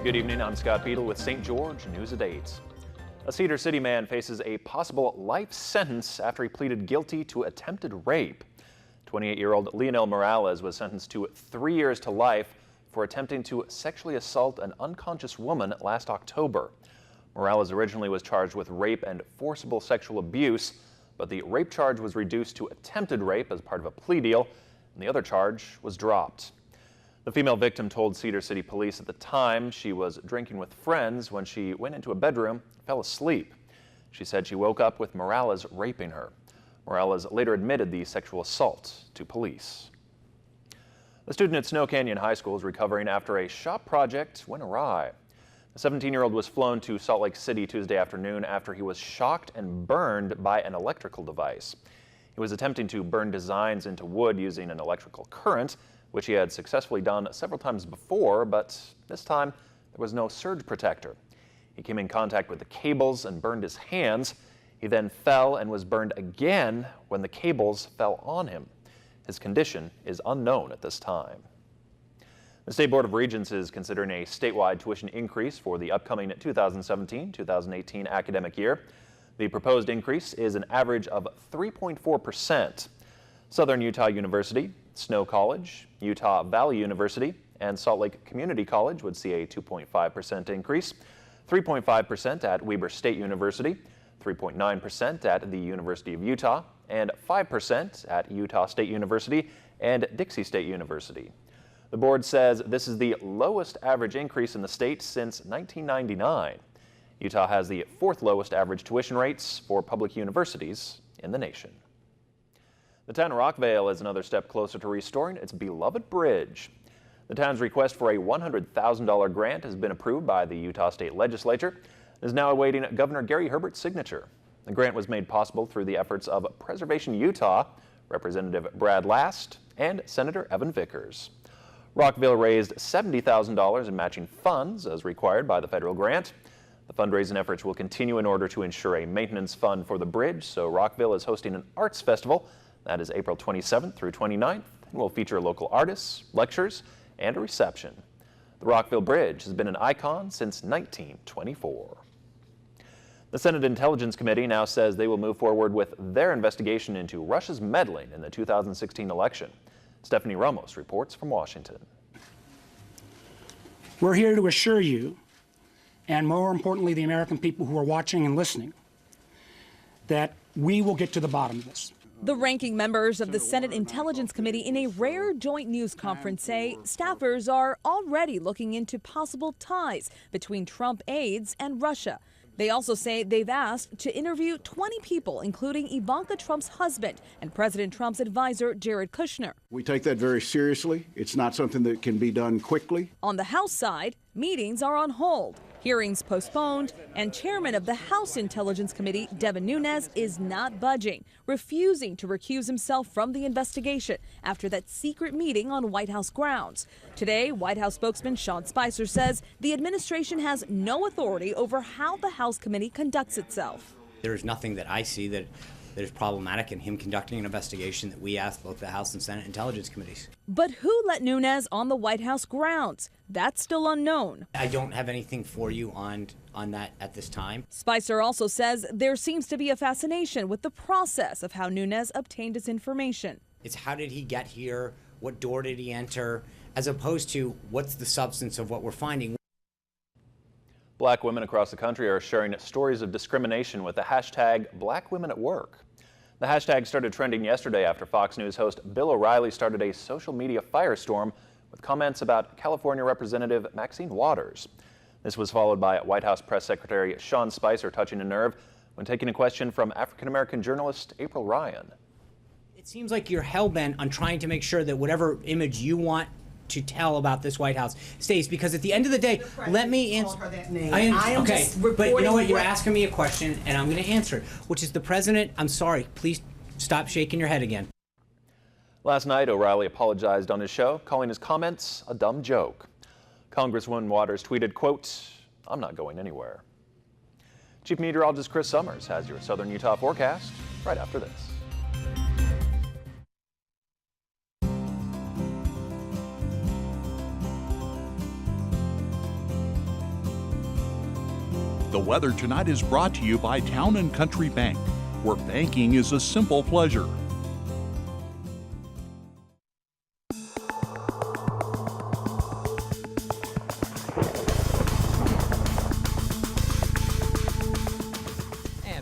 Good evening, I'm Scott Beadle with St. George News at 8. A Cedar City man faces a possible life sentence after he pleaded guilty to attempted rape. 28-year-old Leonel Morales was sentenced to 3 years to life for attempting to sexually assault an unconscious woman last October. Morales originally was charged with rape and forcible sexual abuse, but the rape charge was reduced to attempted rape as part of a plea deal, and the other charge was dropped. The female victim told Cedar City police at the time she was drinking with friends when she went into a bedroom and fell asleep. She said she woke up with Morales raping her. Morales later admitted the sexual assault to police. The student at Snow Canyon High School is recovering after a shop project went awry. The 17-year-old was flown to Salt Lake City Tuesday afternoon after he was shocked and burned by an electrical device. He was attempting to burn designs into wood using an electrical current, which he had successfully done several times before, but this time there was no surge protector. He came in contact with the cables and burned his hands. He then fell and was burned again when the cables fell on him. His condition is unknown at this time. The State Board of Regents is considering a statewide tuition increase for the upcoming 2017-2018 academic year. The proposed increase is an average of 3.4%. Southern Utah University, Snow College, Utah Valley University, and Salt Lake Community College would see a 2.5% increase, 3.5% at Weber State University, 3.9% at the University of Utah, and 5% at Utah State University and Dixie State University. The board says this is the lowest average increase in the state since 1999. Utah has the fourth lowest average tuition rates for public universities in the nation. The town of Rockvale is another step closer to restoring its beloved bridge. The town's request for a $100,000 grant has been approved by the Utah State Legislature and is now awaiting Governor Gary Herbert's signature. The grant was made possible through the efforts of Preservation Utah, Representative Brad Last, and Senator Evan Vickers. Rockville raised $70,000 in matching funds as required by the federal grant. The fundraising efforts will continue in order to ensure a maintenance fund for the bridge, so Rockville is hosting an arts festival. That is April 27th through 29th, and will feature local artists, lectures, and a reception. The Rockville Bridge has been an icon since 1924. The Senate Intelligence Committee now says they will move forward with their investigation into Russia's meddling in the 2016 election. Stephanie Ramos reports from Washington. We're here to assure you, and more importantly, the American people who are watching and listening, that we will get to the bottom of this. The ranking members of the Senate Intelligence Committee in a rare joint news conference say staffers are already looking into possible ties between Trump aides and Russia. They also say they've asked to interview 20 people, including Ivanka Trump's husband and President Trump's advisor, Jared Kushner. We take that very seriously. It's not something that can be done quickly. On the House side, meetings are on hold, hearings postponed, and Chairman of the House Intelligence Committee, Devin Nunes, is not budging, refusing to recuse himself from the investigation after that secret meeting on White House grounds. Today, White House spokesman Sean Spicer says the administration has no authority over how the House committee conducts itself. There is nothing that I see that is problematic in him conducting an investigation that we asked both the House and Senate Intelligence Committees. But who let Nunes on the White House grounds? That's still unknown. I don't have anything for you on that at this time. Spicer also says there seems to be a fascination with the process of how Nunes obtained his information. It's how did he get here? What door did he enter? As opposed to what's the substance of what we're finding. Black women across the country are sharing stories of discrimination with the hashtag Black Women at Work. The hashtag started trending yesterday after Fox News host Bill O'Reilly started a social media firestorm with comments about California Representative Maxine Waters. This was followed by White House Press Secretary Sean Spicer touching a nerve when taking a question from African-American journalist April Ryan. It seems like you're hell-bent on trying to make sure that whatever image you want to tell about this White House stays, because at the end of the day, let me answer. Okay, but you know what? You're asking me a question, and I'm going to answer it, which is the president. I'm sorry. Please stop shaking your head again. Last night, O'Reilly apologized on his show, calling his comments a dumb joke. Congresswoman Waters tweeted, quote, "I'm not going anywhere." Chief Meteorologist Chris Summers has your Southern Utah forecast right after this. The weather tonight is brought to you by Town & Country Bank, where banking is a simple pleasure.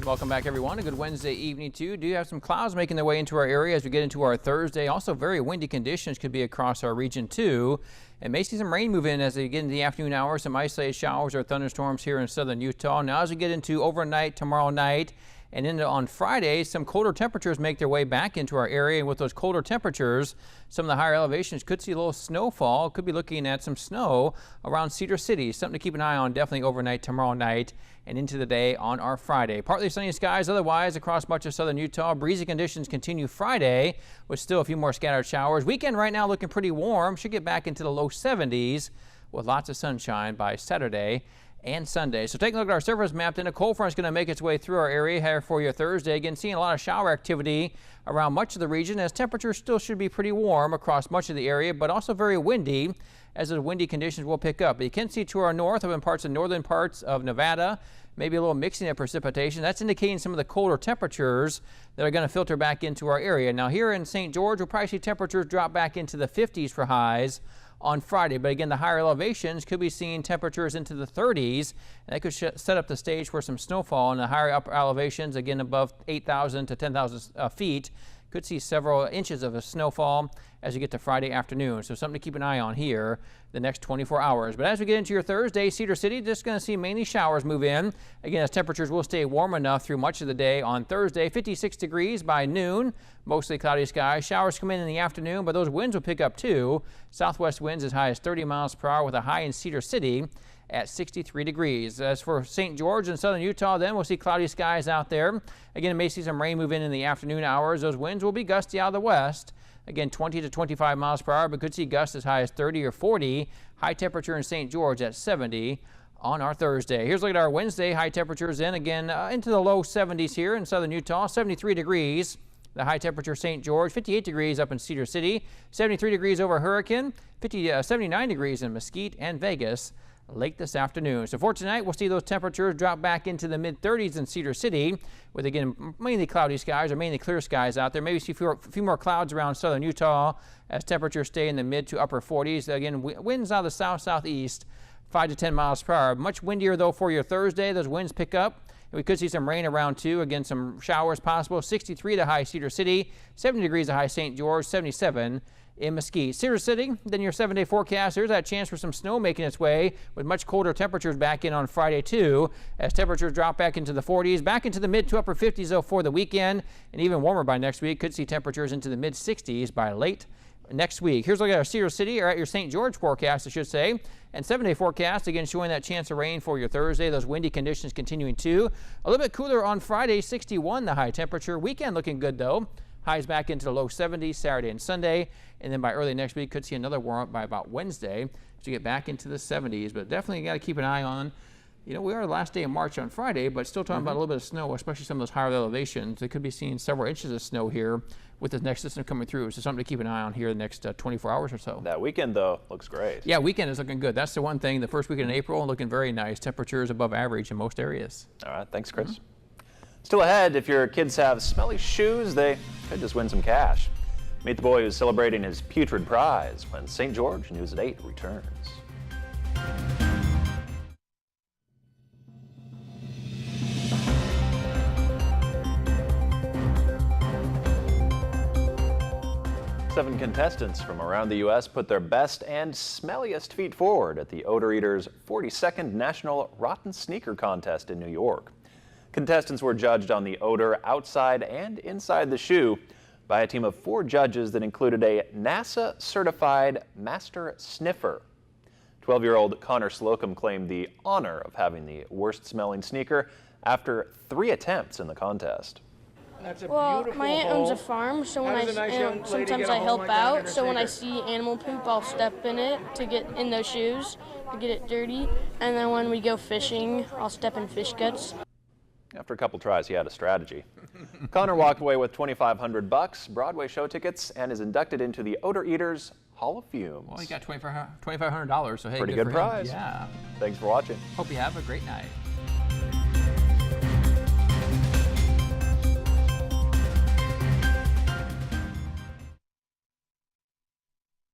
Welcome back, everyone. A good Wednesday evening, too. Do have some clouds making their way into our area as we get into our Thursday. Also, very windy conditions could be across our region, too. And may see some rain move in as we get into the afternoon hours. Some isolated showers or thunderstorms here in southern Utah. Now, as we get into overnight tomorrow night and into on Friday, some colder temperatures make their way back into our area. And with those colder temperatures, some of the higher elevations could see a little snowfall. Could be looking at some snow around Cedar City. Something to keep an eye on definitely overnight tomorrow night and into the day on our Friday. Partly sunny skies otherwise across much of southern Utah. Breezy conditions continue Friday with still a few more scattered showers. Weekend right now looking pretty warm. Should get back into the low 70s with lots of sunshine by Saturday and Sunday. So taking a look at our surface map, then a cold front is going to make its way through our area here for your Thursday. Again, seeing a lot of shower activity around much of the region as temperatures still should be pretty warm across much of the area, but also very windy as the windy conditions will pick up. But you can see to our north, up in parts of northern parts of Nevada, maybe a little mixing of precipitation. That's indicating some of the colder temperatures that are going to filter back into our area. Now here in St. George, we'll probably see temperatures drop back into the 50s for highs on Friday. But again, the higher elevations could be seeing temperatures into the 30s. And that could set up the stage for some snowfall in the higher upper elevations, again above 8,000 to 10,000 feet. Could see several inches of a snowfall as you get to Friday afternoon. So something to keep an eye on here the next 24 hours. But as we get into your Thursday, Cedar City, just going to see mainly showers move in. Again, as temperatures will stay warm enough through much of the day on Thursday. 56 degrees by noon, mostly cloudy skies. Showers come in the afternoon, but those winds will pick up too. Southwest winds as high as 30 miles per hour with a high in Cedar City at 63 degrees. As for St. George and southern Utah, then we'll see cloudy skies out there. Again, may see some rain move in the afternoon hours. Those winds will be gusty out of the west. Again, 20 to 25 miles per hour, but could see gusts as high as 30 or 40. High temperature in St. George at 70 on our Thursday. Here's a look at our Wednesday. High temperatures in again into the low 70s here in southern Utah. 73 degrees. The high temperature St. George, 58 degrees up in Cedar City, 73 degrees over Hurricane, 79 degrees in Mesquite and Vegas late this afternoon. So for tonight, we'll see those temperatures drop back into the mid-30s in Cedar City with, again, mainly cloudy skies or mainly clear skies out there. Maybe see a few more clouds around southern Utah as temperatures stay in the mid to upper 40s. Again, winds out of the south-southeast, 5 to 10 miles per hour. Much windier, though, for your Thursday. Those winds pick up. We could see some rain around, too. Again, some showers possible. 63 to high Cedar City, 70 degrees to high St. George, 77 in Mesquite. Cedar City, then your 7-day forecast. There's that chance for some snow making its way with much colder temperatures back in on Friday, too, as temperatures drop back into the 40s, back into the mid to upper 50s, though, for the weekend, and even warmer by next week. Could see temperatures into the mid 60s by late next week. Here's a look at our Cedar City, or at your St. George forecast, I should say. And 7-day forecast, again, showing that chance of rain for your Thursday. Those windy conditions continuing, too. A little bit cooler on Friday, 61 the high temperature. Weekend looking good, though. Highs back into the low 70s Saturday and Sunday. And then by early next week, could see another warm up by about Wednesday to get back into the 70s. But definitely got to keep an eye on, you know, we are the last day of March on Friday, but still talking about a little bit of snow, especially some of those higher elevations. They could be seeing several inches of snow here with this next system coming through. So something to keep an eye on here the next 24 hours or so. That weekend, though, looks great. Yeah, weekend is looking good. That's the one thing. The first weekend in April looking very nice. Temperatures above average in most areas. All right, thanks, Chris. Still ahead, if your kids have smelly shoes, they could just win some cash. Meet the boy who's celebrating his putrid prize when St. George News at 8 returns. Seven contestants from around the U.S. put their best and smelliest feet forward at the Odor Eaters 42nd National Rotten Sneaker Contest in New York. Contestants were judged on the odor outside and inside the shoe by a team of 4 judges that included a NASA-certified master sniffer. 12-year-old Connor Slocum claimed the honor of having the worst-smelling sneaker after 3 attempts in the contest. Well, my aunt owns a farm, so when sometimes I help out, so when I see animal poop, I'll step in it to get in those shoes, to get it dirty, and then when we go fishing, I'll step in fish guts. After a couple tries, he had a strategy. Connor walked away with $2,500, Broadway show tickets, and is inducted into the Odor Eaters Hall of Fumes. Well, he got $2,500, so hey, pretty good prize. Yeah. Thanks for watching. Hope you have a great night.